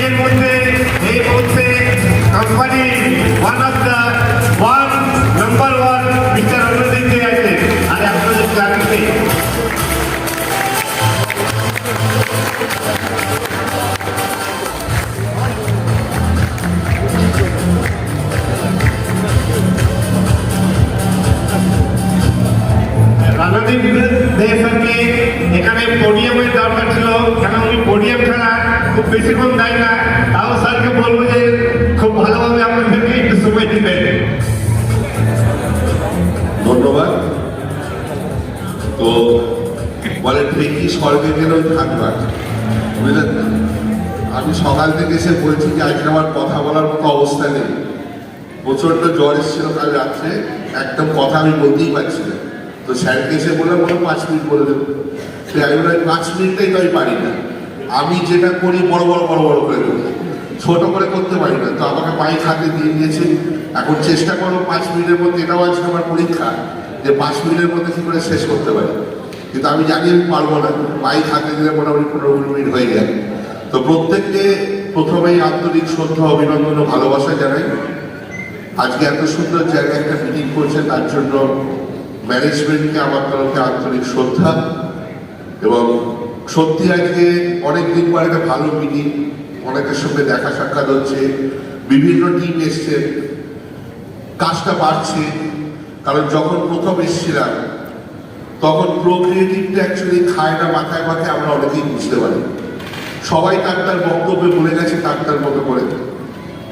এর মধ্যে এই মুহূর্তে company one of the number one mister Anudin ji আছে আর আপনাদের ক্লাসে রানাদীপ দে স্যারকে এখানে পোডিয়ামের দরকার ছিল, কেন উনি পোডিয়াম ছাড়া খুব বেশিক্ষণ দেয় না। তাও স্যারকে বলবো যে খুব ভালোভাবে আপনাদেরকে একটু সময় দিবেন। ধন্যবাদ। তো বলে ঠিকই স্বর্গে গেলেও থাকবার, বুঝলেন না? আমি সকাল থেকে এসে বলছি যে আজকে আমার কথা বলার মতো অবস্থা নেই, প্রচন্ড জ্বর এসেছিল কাল রাত্রে, একদম কথা আমি বলতেই পারছি না। তো স্যারকে এসে বললাম 5 মিনিট বলে দেবো। সে আমি বললাম 5 মিনিটটাই তো আমি পারি না, আমি যেটা করি বড় বড় করে করি, ছোট করে করতে পারি না। তো আমাকে মাইক হাতে দিয়ে দিয়েছে, এখন চেষ্টা করো 5 মিনিটের মধ্যে, এটাও আজকে আমার পরীক্ষা যে 5 মিনিটের মধ্যে কি করে শেষ করতে পারি। কিন্তু আমি জানি আমি পারবো না, মাইক হাতে দিলে মোটামুটি 15-20 মিনিট হয়ে যায়। তো প্রত্যেককে প্রথমেই আন্তরিক শ্রদ্ধা, অভিনন্দন ও ভালোবাসা জানাই। আজকে এত সুন্দর জায়গায় একটা মিটিং করছে, তার জন্য ম্যানেজমেন্টকে আমার তরফে আন্তরিক শ্রদ্ধা। এবং সত্যি আজকে অনেকদিন পর একটা ভালো মিটিং, অনেকের সঙ্গে দেখা সাক্ষাৎ হচ্ছে, বিভিন্ন টিম এসছে, কাজটা বাড়ছে। কারণ যখন প্রথম এসেছিলাম তখন প্রোক্রিয়েটিভটা অ্যাকচুয়ালি খায় না মাথায় মাথায়, আমরা অনেকেই বুঝতে পারি। সবাই তার বক্তব্যে বলে গেছে তার মতো করে।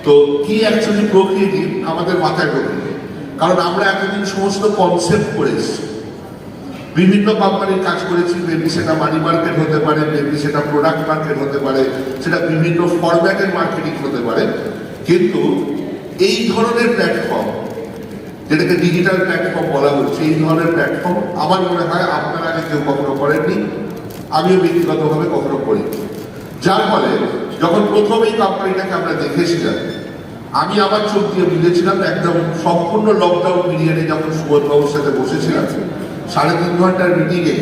তো কি অ্যাকচুয়ালি প্রোক্রিয়েটিভ আমাদের মাথায় ঢোকে, কারণ আমরা এতদিন সমস্ত কনসেপ্ট করে এসেছি, বিভিন্ন কোম্পানির কাজ করেছি। মেবি সেটা মানি মার্কেট হতে পারে, মেবি সেটা প্রোডাক্ট মার্কেট হতে পারে, সেটা বিভিন্ন ফরম্যাটের মার্কেটিং হতে পারে। কিন্তু এই ধরনের প্ল্যাটফর্ম, যেটাকে ডিজিটাল প্ল্যাটফর্ম বলা হচ্ছে, এই ধরনের প্ল্যাটফর্ম আমার মনে হয় আপনারা আগে কেউ কখনো করেননি, আমিও ব্যক্তিগতভাবে কখনো করিনি। যার ফলে যখন প্রথম এই কোম্পানিটাকে আমরা দেখেছিলাম, আমি আমার চোখ দিয়ে বুঝেছিলাম একদম সম্পূর্ণ লকডাউন পিরিয়ডে যখন সুবোধবাবুর সাথে বসেছিলাম 3.5 ঘন্টার মিটিংয়ে,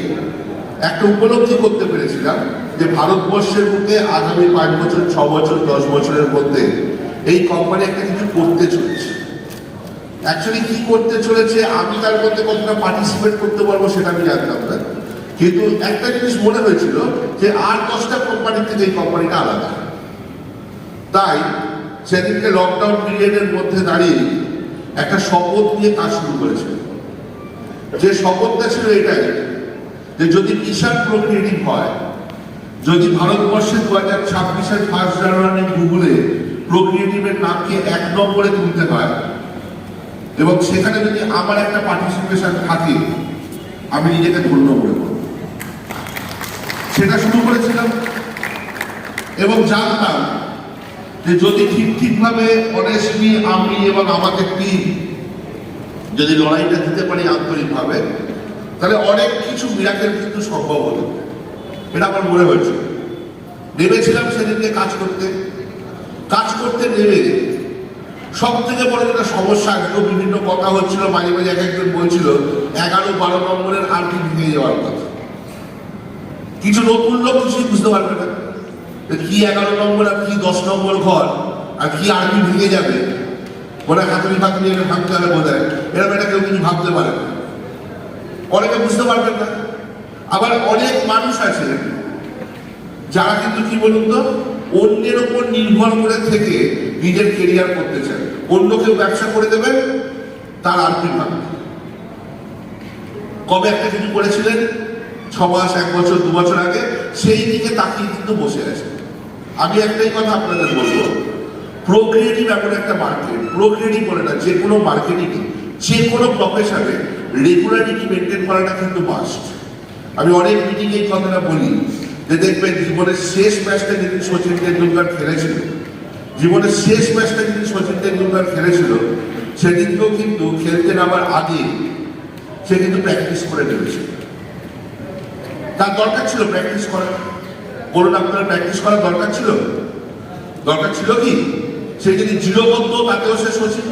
একটা উপলব্ধি করতে পেরেছিলাম যে ভারতবর্ষের মধ্যে আগামী 5 বছর, 6 বছর, 10 বছরের মধ্যে এই কোম্পানি একটা কিছু করতে চলেছে। অ্যাকচুয়ালি কি করতে চলেছে, আমি তার মধ্যে কতটা পার্টিসিপেট করতে পারবো সেটা আমি জানতাম না। কিন্তু একটা জিনিস মনে হয়েছিল যে আর 10টা কোম্পানির থেকে এই কোম্পানিটা আলাদা। তাই সেদিনকে লকডাউন পিরিয়ডের মধ্যে দাঁড়িয়ে একটা শপথ নিয়ে কাজ শুরু করেছিল। যে শপথটা ছিল এটাই যে যদি কিষাণ প্রোক্রিয়েটিভ হয়, যদি ভারতবর্ষে 2026-এর 1 জানুয়ারি গুগলে প্রোক্রিয়েটিভের নামকে 1 নম্বরে তুলতে হয়, এবং সেখানে যদি আমার একটা পার্টিসিপেশন থাকে, আমি নিজেকে ধন্য মনে করব। সেটা শুরু করেছিলাম এবং জানতাম যে যদি ঠিকভাবে অনেস্টলি আমি এবং আমাদের টিম যদি লড়াইটা দিতে পারি আন্তরিকভাবে, তাহলে অনেক কিছু মিরাকেল কিন্তু সম্ভব হতো। এটা আমার মনে হয়েছে। নেমেছিলাম সেদিনকে কাজ করতে নেমে সব থেকে বড় যেটা সমস্যা, আসলো বিভিন্ন কথা হচ্ছিল, মাঝে মাঝে একজন বলছিল 11-12 নম্বরের আরটি ভেঙে যাওয়ার কথা। কিছু নতুন লোক কিছুই বুঝতে পারবে না কি 11 নম্বর আর কি 10 নম্বর ঘর আর কি আরটি ভেঙে যাবে, বলে হাতুড়ি এটা ভাবতে হবে বোধ হয়, এরকম এটা কেউ কিছু ভাবতে পারে না, অনেকে বুঝতে পারবেন না। আবার অনেক মানুষ আছে যারা কিন্তু কি বলুন তো, অন্যের ওপর নির্ভর করে থেকে নিজের কেরিয়ার করতে চায়। অন্য কেউ ব্যবসা করে দেবে, তার আর্থিক ভাবে কবে একটা কিছু করেছিলেন 6 মাস, 1 বছর, 2 বছর আগে, সেই দিকে তাকিয়ে কিন্তু বসে আছে। আমি একটাই কথা আপনাদের বলবো, প্রোক্রিয়েটিভ এমন একটা মার্কেট, প্রোক্রিয়েটিভ বলে না, যে কোনো মার্কেটিং, যে কোনো প্রফেশনে রেগুলারিটি মেনটেন করাটা কিন্তু মাস্ট। আমি অনেক মিটিং এই কথাটা বলি যে দেখবেন জীবনের শেষ ম্যাচটা যেদিন সচিন তেন্ডুলকার খেলেছিল, জীবনের শেষ ম্যাচটা যেদিন সচিন তেন্ডুলকার খেলেছিল, সেদিনকেও কিন্তু খেলতে নামার আগে সে কিন্তু প্র্যাকটিস করে নেমেছিল। তার দরকার ছিল প্র্যাকটিস করার, বলুন আপনার প্র্যাকটিস করার দরকার ছিল কি? সে যদি 0 করতো তাতেও সে সচিন,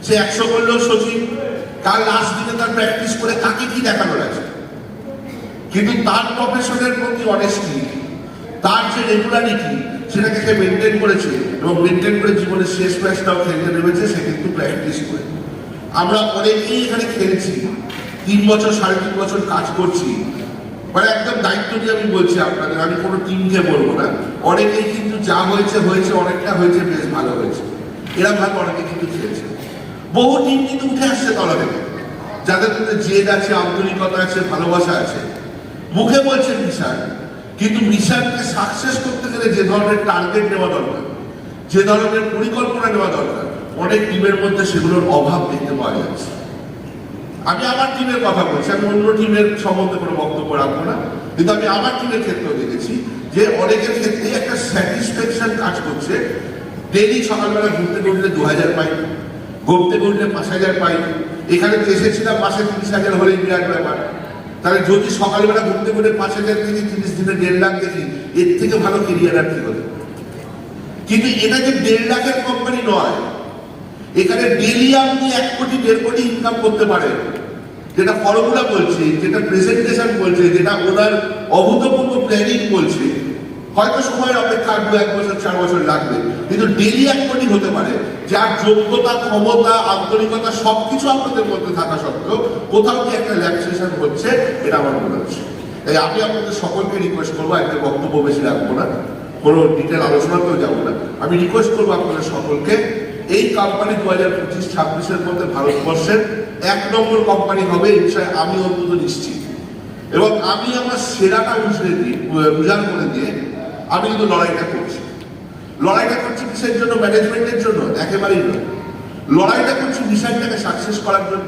সে 100 করলেও সচিন। তার লাস্ট দিনে তার প্র্যাকটিস করে তাকে কি দেখানোর আছে? কিন্তু তার প্রফেশনের প্রতি অনেস্টি, তার যে রেগুলারিটি, সেটাকে সে মেনটেন করেছে এবং মেনটেন করে জীবনের শেষ ম্যাচটাও খেলতে নেমেছে, সে কিন্তু প্র্যাকটিস করে। আমরা অনেকেই এখানে খেলছি, 3 বছর 3.5 বছর কাজ করছি, মানে একদম দায়িত্ব নিয়ে আমি বলছি আপনাদের, আমি কোনো টিমকে বলবো না। অনেকেই কিন্তু যা হয়েছে হয়েছে, অনেকটা হয়েছে, বেশ ভালো হয়েছে, এরকম ভাবে অনেকে কিন্তু খেলছে। বহু টিম কিন্তু উঠে আসছে তলা থেকে, যাদের মধ্যে জেদ আছে, আন্তরিকতা আছে, ভালোবাসা আছে। মুখে বলছে মিশন, কিন্তু মিশনকে সাকসেস করতে গেলে যে ধরনের টার্গেট নেওয়া দরকার, যে ধরনের পরিকল্পনা নেওয়া দরকার, অনেক টিমের মধ্যে সেগুলোর অভাব দেখতে পাওয়া যাচ্ছে। আমি আমার টিমের কথা বলছি, আমি অন্য টিমের সম্বন্ধে কোনো বক্তব্য রাখবো না, কিন্তু আমি আমার টিমের ক্ষেত্রেও দেখেছি যে অনেকের ক্ষেত্রে একটা স্যাটিসফ্যাকশন কাজ করছে। ডেলি সকালবেলা ঘুরতে ঘুরলে 2000 পাই, ঘুরতে ঘুরলে 5000 পাই। এখানে তো এসেছিলাম মাসে 30,000 হলে বিরাট ব্যাপার। তাহলে যদি সকালবেলা ঘুরতে ঘুরে 5000 থেকে 30 দিনে 1.5 লাখ দেখি, এর থেকে ভালো কেরিয়ার আর কি হতে। কিন্তু এটা যে 1.5 লাখের কোম্পানি নয়, এখানে ডেলি আপনি 1 কোটি 1.5 কোটি ইনকাম করতে পারেন, যেটা ফর্মুলা বলছে, যেটা প্রেজেন্টেশন বলছে, যেটা ওনার অভূতপূর্ব প্ল্যানিং বলছে। হয়তো সময়ের অপেক্ষা 2-1 বছর 4 বছর লাগবে, কিন্তু ডেলি 1 কোটি হতে পারে, যার যোগ্যতা, ক্ষমতা, আন্তরিকতা সবকিছু আপনাদের মধ্যে থাকা সত্ত্বেও কোথাও কি একটা রিল্যাক্সেশন হচ্ছে, এটা আমার মনে হচ্ছে। তাই আমি আপনাদের সকলকে রিকোয়েস্ট করবো, একটা বক্তব্য বেশি রাখবো না, কোনো ডিটেল আলোচনাতেও যাবো না। আমি রিকোয়েস্ট করবো আপনাদের সকলকে, এই কোম্পানি 2025-26-এর মধ্যে ভারতবর্ষের 1 নম্বর কোম্পানি হবে, এই বিষয়ে আমি অন্তত নিশ্চিত। এবং আমি আমার সেরাটা উজাড় করে দিয়ে আমি কিন্তু লড়াইটা করছি। লড়াইটা করছি কিসের জন্য? ম্যানেজমেন্টের জন্য? একেবারেই নয়। লড়াইটা করছি মিশনটাকে সাকসেস করার জন্য।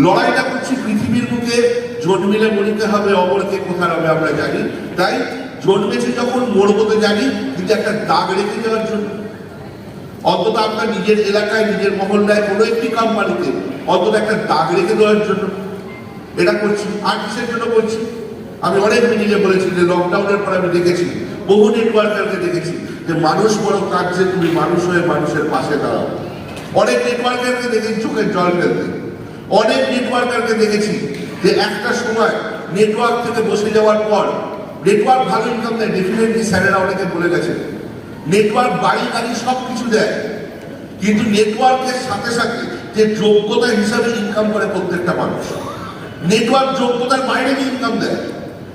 লড়াইটা করছি পৃথিবীর বুকে জন্মিলে মরিতে হবে, অমরকে কোথায় হবে আমরা জানি, তাই জন্মেছে যখন মরবো তো জানি, কিন্তু একটা দাগ রেখে যাওয়ার জন্য। অন্তত আপনার নিজের এলাকায়, নিজের মহল্লায়, কোনো একটি কোম্পানিতে অন্তত একটা দাগ রেখে দেওয়ার জন্য এটা করছি। আর কিসের জন্য করছি? আমি অনেক মিটিংয়ে বলেছি যে লকডাউনের পর আমি দেখেছি, বহু নেটওয়ার্কারকে দেখেছি যে মানুষ বড় কাজ, যে তুমি মানুষ হয়ে মানুষের পাশে দাঁড়াও। অনেক নেটওয়ার্কারকে দেখেছি চোখের জল ফেলতে। অনেক নেটওয়ার্কারকে দেখেছি যে একটা সময় নেটওয়ার্ক থেকে বসে যাওয়ার পর, নেটওয়ার্ক ভালো ইনকাম দেয়, ডেফিনেটলি স্যারেরা অনেকে বলে গেছে, নেটওয়ার্ক বাড়ি গাড়ি সব কিছু দেয়, কিন্তু নেটওয়ার্কের সাথে সাথে যে যোগ্যতা হিসাবে ইনকাম করে প্রত্যেকটা মানুষ, নেটওয়ার্ক যোগ্যতার বাইরে যে ইনকাম দেয়।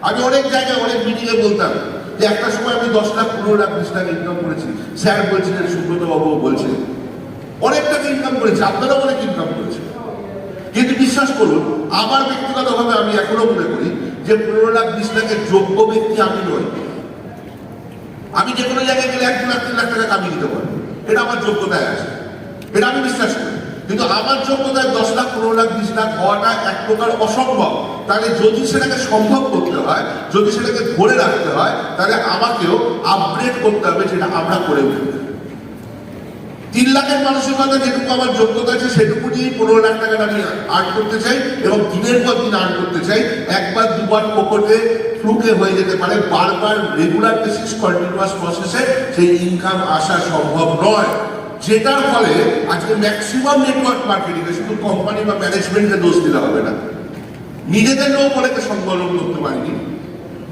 আমি অনেক জায়গায় অনেক মিটিংয়ে বলতাম যে একটা সময় আমি 10 লাখ 15 লাখ 20 লাখ ইনকাম করেছি। স্যার বলছিলেন, সুব্রত বাবুও বলছেন, অনেক টাকা ইনকাম করেছে, আপনারাও অনেক ইনকাম করেছে। কিন্তু বিশ্বাস করুন, আমার ব্যক্তিগতভাবে আমি এখনো মনে করি যে 15 লাখ 20 লাখের যোগ্য ব্যক্তি আমি নই। আমি যে কোনো জায়গায় গেলে 1 লাখ 3 লাখ টাকা কামিয়ে দিতে পারবো, এটা আমার যোগ্যতায় আছে, এটা আমি বিশ্বাস করি। কিন্তু আমার যোগ্যতায় 10 লাখ 15 লাখ 20 লাখ হওয়াটা এক প্রকার অসম্ভব। তাহলে যদি সেটাকে সম্ভব করতে হয়, যদি সেটাকে ধরে রাখতে হয়, তাহলে আমাকেও আপগ্রেড করতে হবে, যেটা আমরা করে উঠি। 3 লাখের মানসিকতা যেটুকু আমার যোগ্যতা আছে সেটুকু নিয়েই 15 লাখ টাকাটা আমি আর্ন করতে চাই, এবং দিনের পর দিন আর্ন করতে চাই। একবার দুবার পকেটে ফ্লুকে হয়ে যেতে পারে, বারবার রেগুলার বেসিস কন্টিনিউয়াস প্রসেসে সেই ইনকাম আসা সম্ভব নয়। যেটার ফলে আজকে ম্যাক্সিমাম নেটওয়ার্ক মার্কেটিংয়ে শুধু কোম্পানি বা ম্যানেজমেন্টকে দোষ দিলে হবে না, নিজেদের লোক অনেকে সংকলন করতে পারেনি।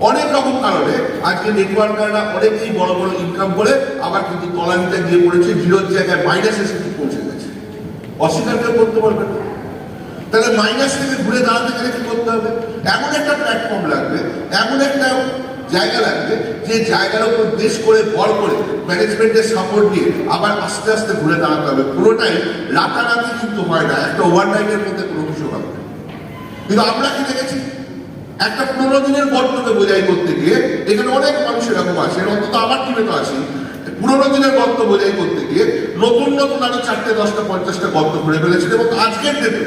অনেক রকম কারণে আজকে নেটওয়ার্কাররা অনেকেই বড় বড় ইনকাম করে আবার কিন্তু তলানিতে গিয়ে পড়েছে, জিরোর জায়গায় মাইনাসে সেটি পৌঁছে গেছে, অস্বীকার কেউ করতে পারবে না। তাহলে মাইনাস থেকে ঘুরে দাঁড়াতে গেলে কি করতে হবে? এমন একটা প্ল্যাটফর্ম লাগবে, এমন একটা জায়গা লাগবে, যে জায়গার উপর বেশ করে ভর করে ম্যানেজমেন্টের সাপোর্ট দিয়ে আবার আস্তে আস্তে ঘুরে দাঁড়াতে হবে। পুরোটাই রাতারাতি কিন্তু হয় না, একটা ওভারনাইটের মধ্যে কোনো কিছু হবে না। কিন্তু আমরা কি দেখেছি, একটা 15 দিনের গর্তকে বোঝাই করতে গিয়ে, এখানে অনেক মানুষ এরকম আছে, অন্তত আমার টিমে তো আছে, 15 দিনের গর্ত বোঝাই করতে গিয়ে নতুন নতুন আরো 4টে 10টা 50টা গর্ত ঘুরে ফেলেছিল। এবং আজকের ডেটে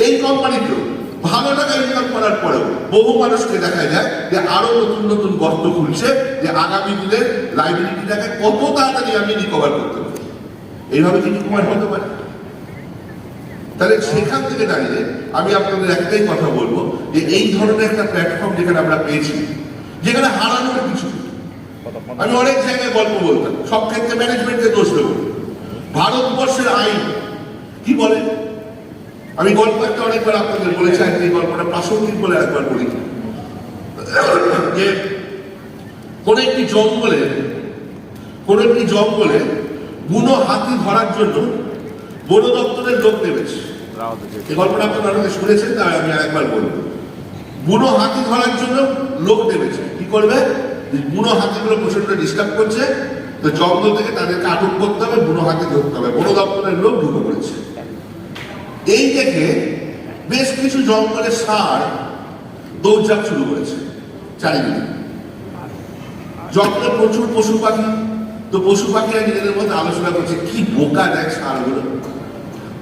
এই কোম্পানিতেও ভালো টাকা ইনকাম করার পরেও বহু মানুষকে দেখা যায় যে আরো নতুন নতুন গর্ত খুলছে, যে আগামী দিনের লাইবিলিটিটাকে কত তাড়াতাড়ি আমি রিকভার করতে পারি। এইভাবে কি রিকভার হতে পারে? তাহলে সেখান থেকে দাঁড়িয়ে আমি আপনাদের একটাই কথা বলবো, যে এই ধরনের একটা প্ল্যাটফর্ম যেখানে আমরা পেয়েছি, যেখানে হারানোর কিছু। আমি অনেক জায়গায় গল্প বলতাম, সব ক্ষেত্রে ম্যানেজমেন্টকে দোষ দেবো। ভারতবর্ষের আইন কি বলে? আমি গল্প একটা অনেকবার আপনাদের বলেছি, আজকে এই গল্পটা প্রাসঙ্গিক বলে একবার বলি, যে কোন একটি জঙ্গলে কোন একটি জঙ্গলে বুনো হাতি ধরার জন্য বন দপ্তরের লোক নেমেছে। এই গল্পটা আপনারা অনেকে শুনেছেন, তাই আমি আরেকবার বলবো। বুনো হাতি ধরার জন্য লোক নেমেছে। কি করবে? বুনো হাতিগুলো প্রচন্ড ডিস্টার্ব করছে, তো জঙ্গল থেকে তাদেরকে আটক করতে হবে, বুনো হাতি ধরতে হবে। বন দপ্তরের লোক ঢুকে পড়েছে। এই দেখে বেশ কিছু জঙ্গলের ষাঁড় দৌড়ঝাঁপ শুরু করেছে চারিদিকে। জঙ্গলে প্রচুর পশু পাখি, তো পশু পাখিরা নিজেদের মধ্যে আলোচনা করছে, কি বোকা দেখ ষাঁড়গুলো,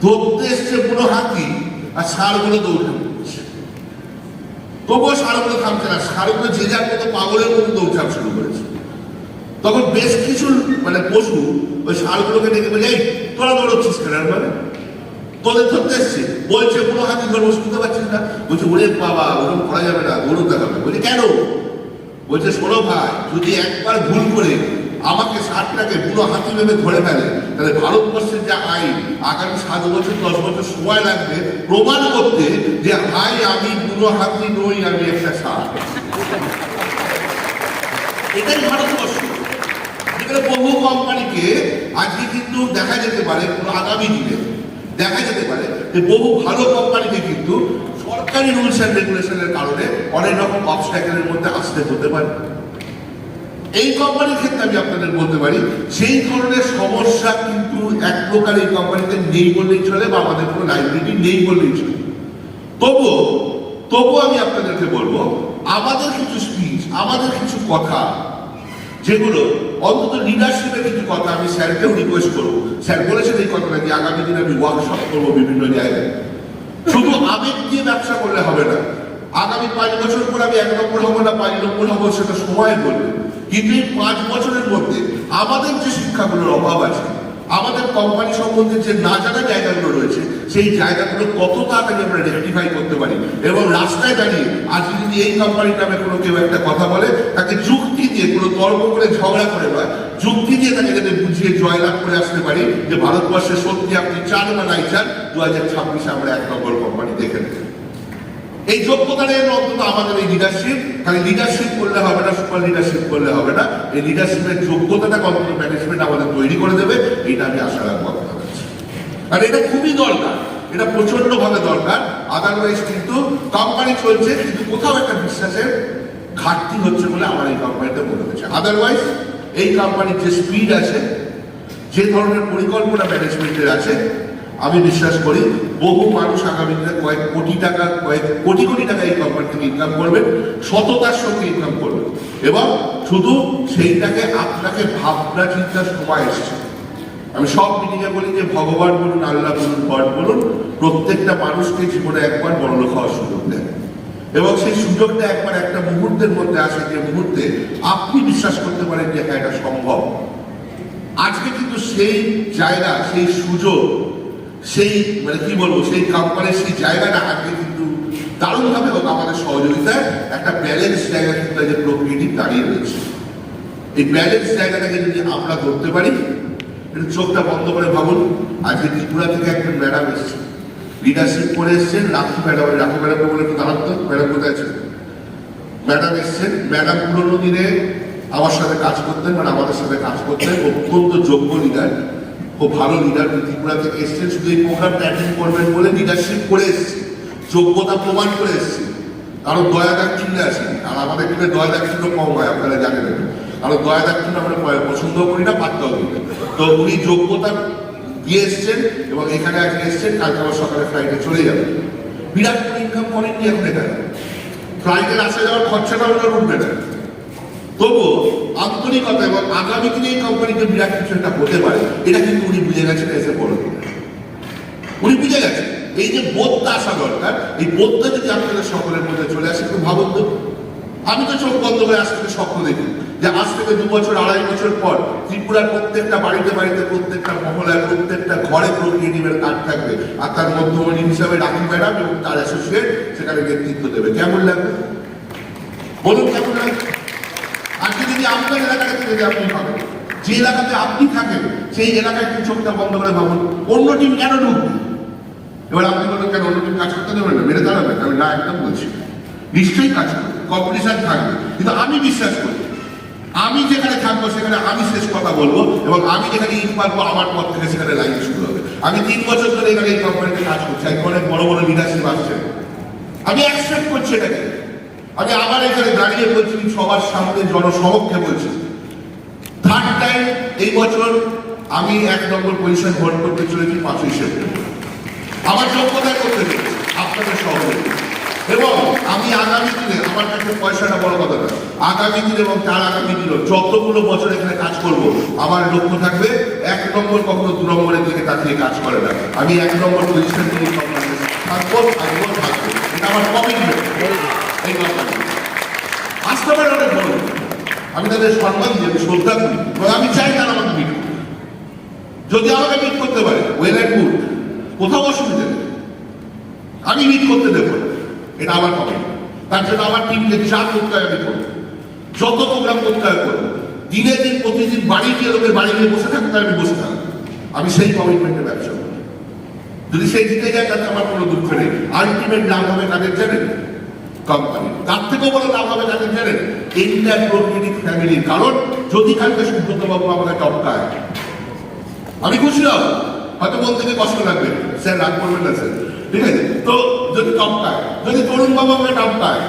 ধরতে এসছে বুনো হাতি আর ষাঁড়গুলো দৌড়ে পড়ছে। তবুও ষাঁড়গুলো থামছে না, ষাঁড়গুলো যে যার মতো পাগলের মতো দৌড়ঝাঁপ শুরু করেছে। তখন বেশ কিছু পশু ওই ষাঁড়গুলোকে ডেকে বলে, এই তোরা দৌড়চ্ছিস কেন? মানে তোদের ধরতে এসছে, বলছে বুনো হাতি ধরবো, শুনতে পাচ্ছিস না? বলছে ওরে বাবা, ওরকম করা যাবে না, দৌড়তে হবে। বলছে কেন? বলছে শোনো ভাই, যদি একবার ভুল করে আমাকে ষাঁড়টাকে বুনো হাতি ভেবে ধরে ফেলে, তাহলে ভারতবর্ষের যে আইন আগামী 7 বছর 10 বছর সময় লাগবে প্রমাণ করতে যে ভাই আমি বুনো হাতি নই, আমি একটা ষাঁড়। এটাই ভারতবর্ষ, যেখানে বহু কোম্পানিকে আজকে কিন্তু দেখা যেতে পারে, আগামী দিনে দেখা যেতে পারে যে বহু ভালো কোম্পানিকে কিন্তু সরকারি রুলস অ্যান্ড রেগুলেশনের কারণে অনেক রকম অবস্ট্যাকেলের মধ্যে আসতে হতে পারে। এই কোম্পানির ক্ষেত্রে আমি আপনাদের বলতে পারি, সেই ধরনের সমস্যা কিন্তু এক প্রকার এই কোম্পানিতে নেই বললেই চলে, বা আমাদের কোনো লাইবিলিটি নেই বললেই চলে। তবুও আমি আপনাদেরকে বলবো, আমাদের কিছু স্পিচ, আমাদের কিছু কথা, যেগুলো অন্তত লিডারশিপের কিছু কথা আমি স্যারকেও রিকোয়েস্ট করবো। স্যার বলেছেন এই কথাটা যে আগামী দিনে আমি ওয়ার্কশপ করবো বিভিন্ন জায়গায়। শুধু আবেগ দিয়ে ব্যবসা করলে হবে না। আগামী 5 বছর পর আমি 1 নম্বর হবো না 5 নম্বর হবো, সেটা সময় বলবে। কিন্তু এই 5 বছরের মধ্যে আমাদের যে শিক্ষাগুলোর অভাব আছে, আমাদের কোম্পানি সম্বন্ধে যে না জানা জায়গাগুলো রয়েছে, সেই জায়গাগুলো কত তাড়াতাড়ি আমরা রেকটিফাই করতে পারি। এবং রাস্তায় দাঁড়িয়ে আজকে যদি এই কোম্পানির নামে কোনো কেউ একটা কথা বলে, তাকে যুক্তি দিয়ে, কোনো তর্ক করে ঝগড়া করে নয়, যুক্তি দিয়ে তাকে যাতে বুঝিয়ে জয়লাভ করে আসতে পারি যে ভারতবর্ষে সত্যি আপনি চান বা নাই চান, 2026 আমরা 1 নম্বর কোম্পানি দেখে নেব। এই যোগ্যতার অন্তত আমাদের এই লিডারশিপ, খালি লিডারশিপ করলে হবে না, সুপার লিডারশিপ করলে হবে না, এই লিডারশিপের যোগ্যতাটা অন্তত ম্যানেজমেন্ট আমাদের তৈরি করে দেবে, এটা আমি আশা রাখবো আপনার কাছে। আর এটা খুবই দরকার, এটা প্রচন্ড ভাবে দরকার। আদারওয়াইজ কিন্তু কোম্পানি চলছে, কিন্তু কোথাও একটা বিশ্বাসের ঘাটতি হচ্ছে বলে আমার এই কোম্পানিতে মনে হচ্ছে। আদারওয়াইজ এই কোম্পানির যে স্পিড আছে, যে ধরনের পরিকল্পনা ম্যানেজমেন্টের আছে, আমি বিশ্বাস করি বহু মানুষ আগামী দিনে কয়েক কোটি টাকা এই কোম্পানি থেকে ইনকাম করবেন, সততার সঙ্গে ইনকাম করবেন। এবং শুধু সেইটাকে আপনাকে ভাবনা চিন্তার সময় এসেছে। আমি সব মিটিংয়ে বলি যে ভগবান বলুন, আল্লাহ বলুন, গড বলুন, প্রত্যেকটা মানুষকে জীবনে একবার বড়লোক হওয়ার সুযোগ দেন। এবং সেই সুযোগটা একবার একটা মুহূর্তের মধ্যে আসে, যে মুহূর্তে আপনি বিশ্বাস করতে পারেন যে হ্যাঁ এটা সম্ভব। আজকে কিন্তু সেই জায়গা, সেই সুযোগ, সেই কি বলবো, সেই কোম্পানির সেই জায়গাটা আজকে কিন্তু দারুণভাবে হোক আমাদের সহযোগিতায় একটা ব্যালেন্স জায়গা কিন্তু যে প্রকৃতি দাঁড়িয়ে রয়েছে। এই ব্যালেন্স জায়গাটাকে যদি আমরা ধরতে পারি, একটু চোখটা বন্ধ করে ভাবুন। আজকে ত্রিপুরা থেকে একজন ম্যাডাম এসছে, লিডারশিপ করে এসছেন, রাখি ম্যাডাম বলে একটু দাঁড়াতো। ম্যাডাম কোথায় আছেন? ম্যাডাম এসছেন। ম্যাডাম পুরোনো দিনে আমার সাথে কাজ করতেন, মানে আমাদের সাথে কাজ করতেন। অত্যন্ত যোগ্য লিডার, খুব ভালো লিডার। ত্রিপুরা থেকে এসছেন, শুধু এই প্রোগ্রামটা অ্যাটেন্ড করবেন বলে লিডারশিপ করে এসছে, যোগ্যতা প্রমাণ করে এসছে। কারণ দয়া দাক্ষিণ্য আছে, আর আমাদের এখানে দয়া দাক্ষিণ্য কম হয়, আপনারা জানেন। কারণ দয়া দাক্ষিণ্য আমরা পছন্দ করি না, পাত্তাও দিই না। তো উনি যোগ্যতা দিয়ে এসছেন এবং এখানে আজকে এসছেন, কালকে আবার সকালে ফ্লাইটে চলে যাবেন। বিরাট করে ইনকাম করেননি এখন এখানে, ফ্লাইটের আসা যাওয়ার খরচাটা ওনার উঠবে না। তবুও আন্তরিকতা এবং আগামী দিনে এই কোম্পানিতে বিরাট কিছু একটা হতে পারে, এটা কিন্তু উনি বুঝে গেছেন। এসে বড় উনি বুঝে গেছেন। এই যে বোধটা আসা দরকার, এই বোধটা যদি আপনাদের সকলের মধ্যে চলে আসে, একটু ভাবুন তো। আমি তো চোখ বন্ধ করে আজ থেকে স্বপ্ন দেখি যে আজ থেকে 2 বছর 2.5 বছর পর ত্রিপুরার প্রত্যেকটা বাড়িতে বাড়িতে, প্রত্যেকটা মহলায়, প্রত্যেকটা ঘরে প্রোক্রিয়েটিভের কাজ থাকবে, আর তার মধ্যমণি হিসাবে রাখি ম্যাডাম এবং তার অ্যাসোসিয়েট সেখানে নেতৃত্ব দেবে। কেমন লাগবে বলুন, কেমন লাগবে? আজকে যদি আপনার এলাকাটা থেকে আপনি ভাবেন, যে এলাকাতে আপনি থাকেন সেই এলাকায় একটু চোখটা বন্ধ করে ভাবুন, অন্য টিম কেন ঢুকবে? এবার আপনি বলবেন কেন অন্য টিম কাজ করতে দেবেন না, মেরে দাঁড়াবেন? আমি না, একদম বলছি নিশ্চয়ই কাজ করবে, কম্পিটিশন থাকবে। কিন্তু আমি বিশ্বাস করি আমি যেখানে থাকবো সেখানে আমি শেষ কথা বলবো, এবং আমি যেখানে ইট পারবো আমার পর থেকে সেখানে লাইন শুরু হবে। আমি 3 বছর ধরে এখানে এই কোম্পানিতে কাজ করছি, এখন অনেক বড় বড় লিডারশিপ আসছে, আমি অ্যাকসেপ্ট করছি এটাকে। আমি আবার এখানে দাঁড়িয়ে বলছি, সবার সামনে জনসমক্ষে বলছি, থার্ড টাইম এই বছর আমি 1 নম্বর পজিশন হোল্ড করতে চলেছি 5ই সেপ্টেম্বর। আমার যোগ্যতা করতে চলেছি আপনাদের সহযোগিতা, এবং আমি আগামী দিনে, আমার কাছে পয়সাটা বড় কথা না, আগামী দিনে এবং তার আগামী দিনে যতগুলো বছর এখানে কাজ করব, আমার লক্ষ্য থাকবে 1 নম্বর কখনো 2 নম্বরের দিকে তাকিয়ে কাজ করে না। আমি 1 নম্বর পজিশন নিয়ে থাকবো, এটা আমার কমিটমেন্ট। এই ব্যাপারে বাস্তবের অনেক বড়, আমি তাদের সম্মান দিই, আমি শ্রদ্ধা করি, এবং আমি চাই তারা আমাকে মিট করতে। যদি আমাকে মিট করতে পারে ওয়েল অ্যান্ড গুড, কোথাও অসুবিধা নেই, আমি মিট করতে দেবো, এটা আমার কমিটমেন্ট। তার জন্য আমার টিমকে যা করতে হয় আমি করবো, যত প্রোগ্রাম করতে হয় করবো, দিনে দিন প্রতিদিন বাড়ি গিয়ে লোকের বাড়ি গিয়ে বসে থাকতে আমি বসে থাকবো। আমি সেই কমিটমেন্টে ব্যবসা করি। যদি সেই জিতে যায় তাতে আমার কোনো দুঃখ নেই। আলটিমেট লাভ হবে কাদের জানেন? কোম্পানি। তার থেকেও বড় লাভ হবে কাদের জানেন? এন্টার প্রোগ্রেটিভ ফ্যামিলি। কারণ যদি কালকে সুব্রত বাবু আমাকে টপকায়, আমি খুশি হব, হয়তো মন থেকে কষ্ট লাগবে, স্যার রাগ করবেন না স্যার, ঠিক আছে? তো যদি টপকায়, যদি তরুণ বাবু আমাকে টপকায়,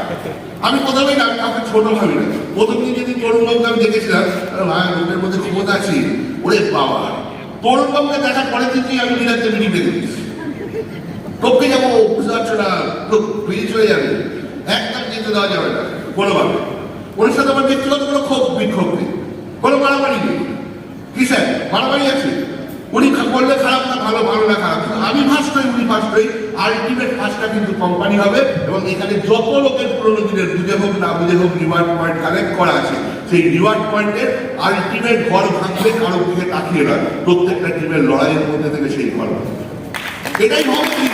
আমি প্রথমেই না, আমি কাউকে ছোট ভাবি না। প্রথম দিন যদি তরুণ বাবুকে আমি দেখেছিলাম, ভাই লোকের মধ্যে ক্ষমতা আছি, ওরে বাবা, তরুণ বাবুকে দেখার পরে থেকে আমি নিরাজ্যে মিটিং দেখে দিচ্ছি, টপকে যাবো, বুঝতে পারছো না, লোক বেরিয়ে চলে যাবে, একদম যেতে দেওয়া যাবে না কোনোভাবে। ওর সাথে আমার ব্যক্তিগত কোনো ক্ষোভ বিক্ষোভ নেই, কোনো মারামারি নেই। কি স্যার মারামারি আছে? উনি বললে খারাপ না ভালো, ভালো না খারাপ, আমি ফার্স্ট হই, উনি ফার্স্ট হই, আলটিমেট ফার্স্টটা কিন্তু কোম্পানি হবে। এবং এখানে যত লোকের পুরোনো দিনের বুঝে হোক না বুঝে হোক রিওয়ার্ড পয়েন্ট কালেক্ট করা আছে, সেই রিওয়ার্ড পয়েন্টের আলটিমেট ঘর ভাঙলে কারোর দিকে তাকিয়ে নয়, প্রত্যেকটা টিমের লড়াইয়ের মধ্যে থেকে সেই ঘর ভাঙবে। এটাই ভাবছি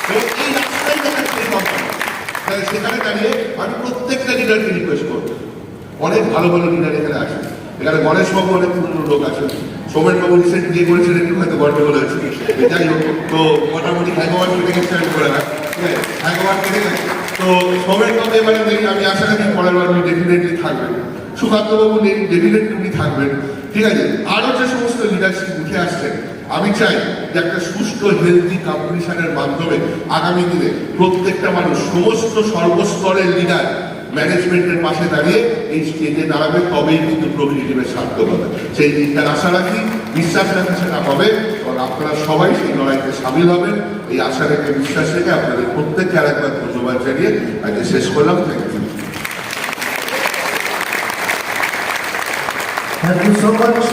এবং এই রাস্তাই দেখাচ্ছে এই কোম্পানি। সেখানে দাঁড়িয়ে আমি প্রত্যেকটা লিডারকে রিকোয়েস্ট করবো, অনেক ভালো ভালো লিডার এখানে আসে। এখানে গণেশ বাবু অনেক পুরনো লোক আছে, সোমেন বাবু রিসেন্ট বিয়ে করেছেন, একটু হয়তো গন্ডগোল হয়েছে, যাই হোক, তো মোটামুটি হাইকমান্ড থেকে স্ট্যান্ড করে না, ঠিক আছে, হাইকমান্ড থেকে গেছে। তো সোমেন বাবু এবারে দেখি, আমি আশা রাখি পরের বার উনি ডেফিনেটলি থাকবেন, সুকান্ত বাবু ডেফিনেটলি উনি থাকবেন, ঠিক আছে। আরও যে সমস্ত লিডারশিপ উঠে আসছেন, আমি চাই যে একটা সুষ্ঠু হেলদি কম্পিটিশনের মাধ্যমে আগামী দিনে প্রত্যেকটা মানুষ, সমস্ত সর্বস্তরের লিডার ম্যানেজমেন্টের পাশে দাঁড়িয়ে এই স্টেজে দাঁড়াবে, তবেই কিন্তু প্রোগ্রেটিভের সার্থক হবে। সেই দিনটার আশা রাখি, বিশ্বাস রাখি সেটা হবে, এবং আপনারা সবাই সেই লড়াইতে সামিল হবেন। এই আশা রেখে, বিশ্বাস রেখে আপনাদের প্রত্যেককে আরেকবার ধন্যবাদ জানিয়ে আজকে শেষ করলাম। Thank you. Thank you so much.